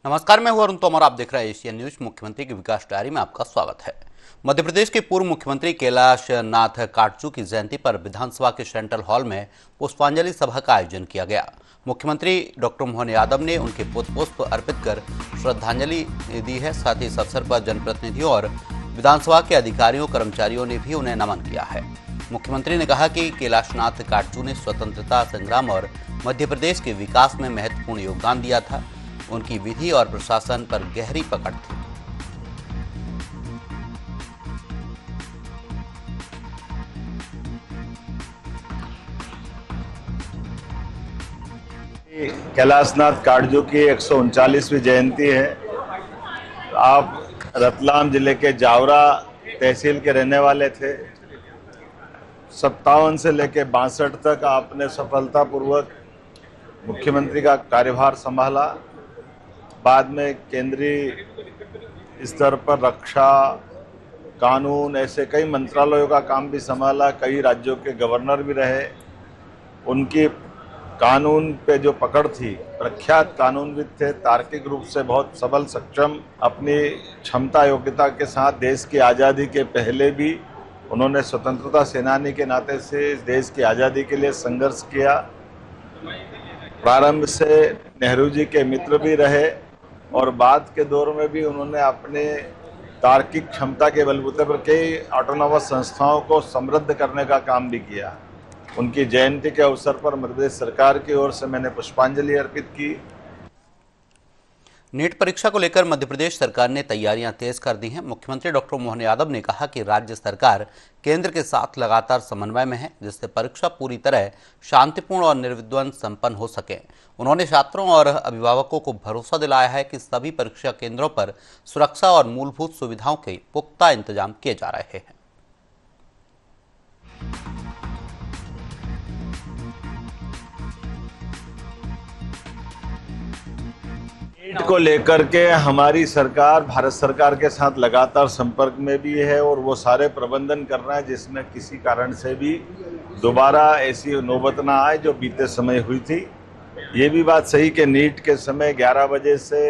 नमस्कार, मैं हूं अरुण तोमर। आप देख रहे हैं एशियन न्यूज। मुख्यमंत्री की विकास डायरी में आपका स्वागत है। मध्य प्रदेश के पूर्व मुख्यमंत्री कैलाश नाथ काटजू की जयंती पर विधानसभा के सेंट्रल हॉल में पुष्पांजलि सभा का आयोजन किया गया। मुख्यमंत्री डॉक्टर मोहन यादव ने उनके पुष्प अर्पित कर श्रद्धांजलि दी है। साथ ही इस अवसर पर जनप्रतिनिधियों और विधानसभा के अधिकारियों कर्मचारियों ने भी उन्हें नमन किया है। मुख्यमंत्री ने कहा कि कैलाश नाथ काटजू ने स्वतंत्रता संग्राम और मध्य प्रदेश के विकास में महत्वपूर्ण योगदान दिया था। उनकी विधि और प्रशासन पर गहरी पकड़ थी। कैलाश नाथ काटजू की 139वीं जयंती है। आप रतलाम जिले के जावरा तहसील के रहने वाले थे। 57 से लेकर 62 तक आपने सफलतापूर्वक मुख्यमंत्री का कार्यभार संभाला। बाद में केंद्रीय स्तर पर रक्षा, कानून, ऐसे कई मंत्रालयों का काम भी संभाला। कई राज्यों के गवर्नर भी रहे। उनकी कानून पे जो पकड़ थी, प्रख्यात कानूनविद थे, तार्किक रूप से बहुत सबल, सक्षम, अपनी क्षमता योग्यता के साथ देश की आज़ादी के पहले भी उन्होंने स्वतंत्रता सेनानी के नाते से इस देश की आज़ादी के लिए संघर्ष किया। प्रारंभ से नेहरू जी के मित्र भी रहे और बाद के दौर में भी उन्होंने अपने तार्किक क्षमता के बलबूते पर कई ऑटोनोमस संस्थाओं को समृद्ध करने का काम भी किया। उनकी जयंती के अवसर पर मध्य प्रदेश सरकार की ओर से मैंने पुष्पांजलि अर्पित की। नीट परीक्षा को लेकर मध्य प्रदेश सरकार ने तैयारियां तेज कर दी हैं। मुख्यमंत्री डॉक्टर मोहन यादव ने कहा कि राज्य सरकार केंद्र के साथ लगातार समन्वय में है, जिससे परीक्षा पूरी तरह शांतिपूर्ण और निर्विघ्न संपन्न हो सके। उन्होंने छात्रों और अभिभावकों को भरोसा दिलाया है कि सभी परीक्षा केंद्रों पर सुरक्षा और मूलभूत सुविधाओं के पुख्ता इंतजाम किए जा रहे हैं। नीट को लेकर के हमारी सरकार भारत सरकार के साथ लगातार संपर्क में भी है और वो सारे प्रबंधन कर रहा है, जिसमें किसी कारण से भी दोबारा ऐसी नौबत ना आए जो बीते समय हुई थी। ये भी बात सही कि नीट के समय 11 बजे से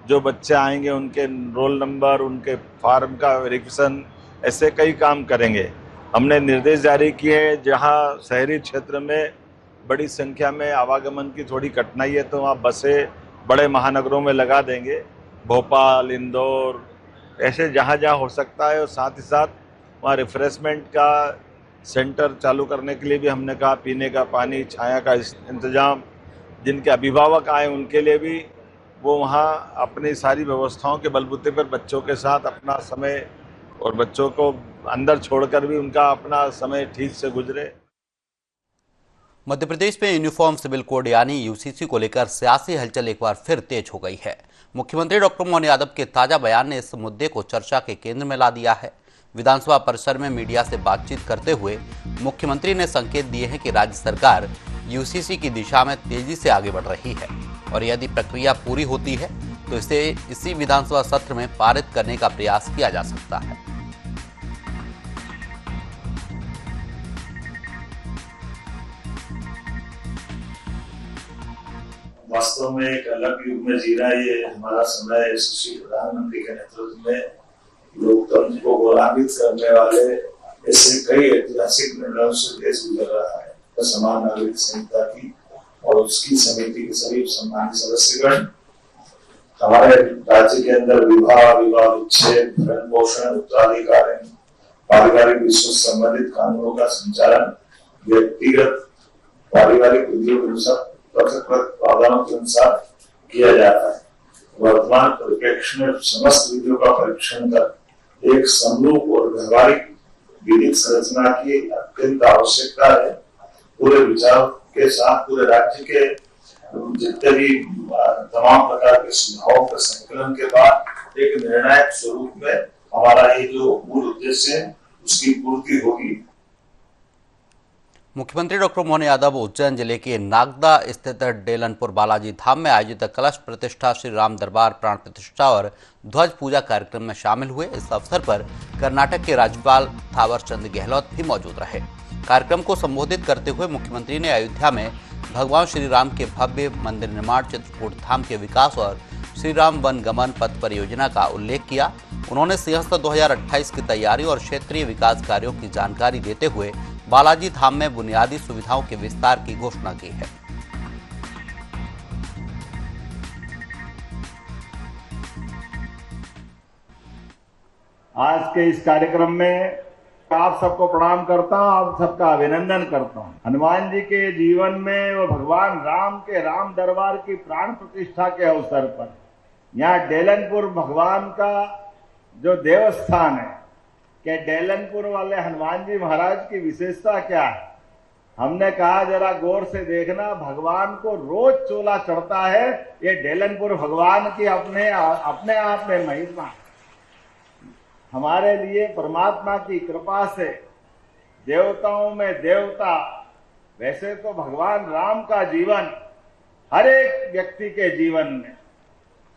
जो बच्चे आएंगे उनके रोल नंबर, उनके फॉर्म का वेरिफिकेशन, ऐसे कई काम करेंगे। हमने निर्देश जारी किए हैं, जहाँ शहरी क्षेत्र में बड़ी संख्या में आवागमन की थोड़ी कठिनाई है तो वहाँ बसें बड़े महानगरों में लगा देंगे, भोपाल, इंदौर, ऐसे जहाँ जहाँ हो सकता है। और साथ ही साथ वहाँ रिफ्रेशमेंट का सेंटर चालू करने के लिए भी हमने कहा, पीने का पानी, छाया का इंतजाम, जिनके अभिभावक आए उनके लिए भी वो वहाँ अपनी सारी व्यवस्थाओं के बलबूते पर बच्चों के साथ अपना समय और बच्चों को अंदर छोड़कर भी उनका अपना समय ठीक से गुजरे। मध्य प्रदेश में यूनिफॉर्म सिविल कोड यानी यूसीसी को लेकर सियासी हलचल एक बार फिर तेज हो गई है। मुख्यमंत्री डॉक्टर मोहन यादव के ताजा बयान ने इस मुद्दे को चर्चा के केंद्र में ला दिया है। विधानसभा परिसर में मीडिया से बातचीत करते हुए मुख्यमंत्री ने संकेत दिए हैं कि राज्य सरकार यूसीसी की दिशा में तेजी से आगे बढ़ रही है और यदि प्रक्रिया पूरी होती है तो इसे इसी विधानसभा सत्र में पारित करने का प्रयास किया जा सकता है। वास्तव में एक अलग युग में जी रहा है ये हमारा समय। यशस्वी प्रधानमंत्री के नेतृत्व में लोकतंत्र को गौरवान्वित करने वाले ऐसे कई ऐतिहासिक निर्णयों से देश गुजर रहा है। समान नागरिक संहिता की और उसकी समिति के सभी सम्मानित सदस्यगण, हमारे राज्य के अंदर विवाह, विवाह विच्छेद, भरण पोषण, उत्तराधिकार, पारिवारिक विश्व संबंधित कानूनों का संचालन व्यक्तिगत पारिवारिक उद्योग प्रावधानों के अनुसार किया जाता है। वर्तमान परिप्रेक्ष्य में समस्त विधियों का परीक्षण कर एक समरूप और व्यवहारिक विधिक संरचना की अत्यंत आवश्यकता है। पूरे विचार के साथ पूरे राज्य के जितने भी तमाम प्रकार के सुझावों के संकलन के बाद एक निर्णायक स्वरूप में हमारा ये जो मूल उद्देश्य है उसकी पूर्ति होगी। मुख्यमंत्री डॉक्टर मोहन यादव उज्जैन जिले के नागदा स्थित डेलनपुर बालाजी धाम में आयोजित कलश प्रतिष्ठा, श्री राम दरबार प्राण प्रतिष्ठा और ध्वज पूजा कार्यक्रम में शामिल हुए। इस अवसर पर कर्नाटक के राज्यपाल थावरचंद गहलोत भी मौजूद रहे। कार्यक्रम को संबोधित करते हुए मुख्यमंत्री ने अयोध्या में भगवान श्री राम के भव्य मंदिर निर्माण, चित्रकूट धाम के विकास और श्री राम वन गमन पथ परियोजना का उल्लेख किया। उन्होंने सिंहस्थ 2028 की तैयारी और क्षेत्रीय विकास कार्यों की जानकारी देते हुए बालाजी धाम में बुनियादी सुविधाओं के विस्तार की घोषणा की है। आज के इस कार्यक्रम में आप सबको प्रणाम करता हूँ, आप सबका अभिनंदन करता हूँ। हनुमान जी के जीवन में वो भगवान राम के राम दरबार की प्राण प्रतिष्ठा के अवसर पर यहाँ डेलनपुर भगवान का जो देवस्थान है कि डेलनपुर वाले हनुमान जी महाराज की विशेषता क्या है। हमने कहा जरा गौर से देखना, भगवान को रोज चोला चढ़ता है। ये डेलनपुर भगवान की अपने आप में महिमा है। हमारे लिए परमात्मा की कृपा से देवताओं में देवता, वैसे तो भगवान राम का जीवन हर एक व्यक्ति के जीवन में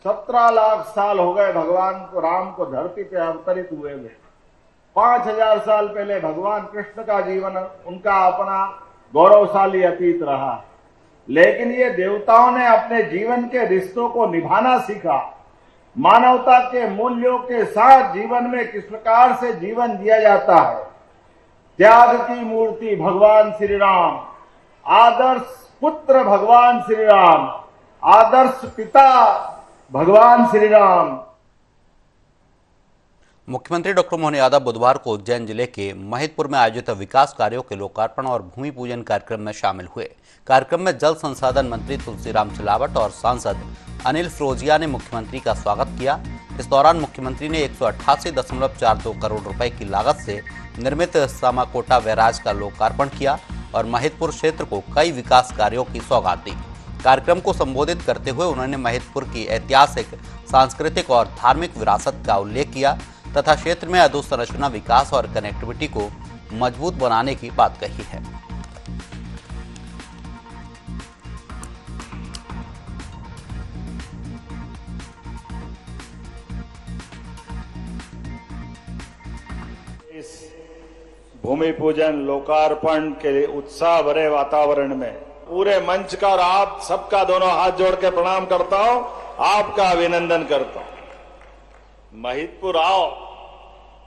17 लाख साल हो गए भगवान को राम को धरती पे अवतरित हुए 5000 साल पहले भगवान कृष्ण का जीवन उनका अपना गौरवशाली अतीत रहा। लेकिन ये देवताओं ने अपने जीवन के रिश्तों को निभाना सीखा। मानवता के मूल्यों के साथ जीवन में किस प्रकार से जीवन दिया जाता है। त्याग की मूर्ति भगवान श्री राम, आदर्श पुत्र भगवान श्री राम, आदर्श पिता भगवान श्री राम। मुख्यमंत्री डॉक्टर मोहन यादव बुधवार को उज्जैन जिले के महिदपुर में आयोजित विकास कार्यों के लोकार्पण और भूमि पूजन कार्यक्रम में शामिल हुए। कार्यक्रम में जल संसाधन मंत्री तुलसीराम सिलावट और सांसद अनिल फिरोजिया ने मुख्यमंत्री का स्वागत किया। इस दौरान मुख्यमंत्री ने 188.42 करोड़ रुपए की लागत से निर्मित सामाकोटा बैराज का लोकार्पण किया और महिदपुर क्षेत्र को कई विकास कार्यों की सौगात दी। कार्यक्रम को संबोधित करते हुए उन्होंने महिदपुर की ऐतिहासिक, सांस्कृतिक और धार्मिक विरासत का उल्लेख किया तथा क्षेत्र में अधोसंरचना विकास और कनेक्टिविटी को मजबूत बनाने की बात कही है। इस भूमि पूजन लोकार्पण के उत्साह भरे वातावरण में पूरे मंच का और आप सबका दोनों हाथ जोड़ के प्रणाम करता हूं, आपका अभिनंदन करता हूं। महिदपुर आओ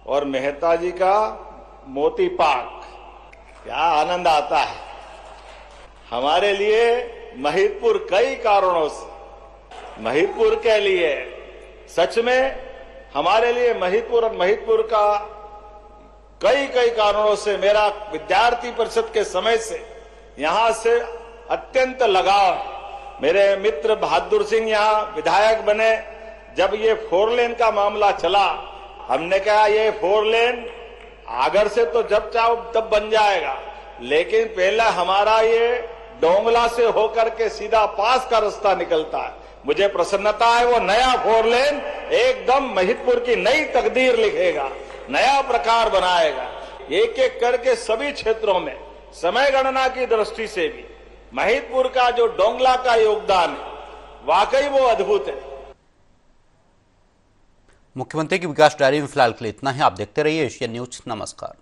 और मेहता जी का मोती पाक, क्या आनंद आता है। हमारे लिए महिदपुर कई कारणों से, महिदपुर के लिए सच में हमारे लिए महिदपुर का कई कारणों से, मेरा विद्यार्थी परिषद के समय से यहां से अत्यंत लगाव। मेरे मित्र बहादुर सिंह यहां विधायक बने, जब ये 4 लेन का मामला चला, हमने कहा ये 4 लेन आगर से तो जब चाहो तब बन जाएगा, लेकिन पहला हमारा ये डोंगला से होकर के सीधा पास का रास्ता निकलता है। मुझे प्रसन्नता है वो नया 4 लेन एकदम महिदपुर की नई तकदीर लिखेगा, नया प्रकार बनाएगा। एक एक करके सभी क्षेत्रों में समय गणना की दृष्टि से भी महिदपुर का जो डोंगला का योगदान है वाकई वो अद्भुत है। मुख्यमंत्री की विकास डायरी में फिलहाल के लिए इतना ही। आप देखते रहिए एशियन न्यूज। नमस्कार।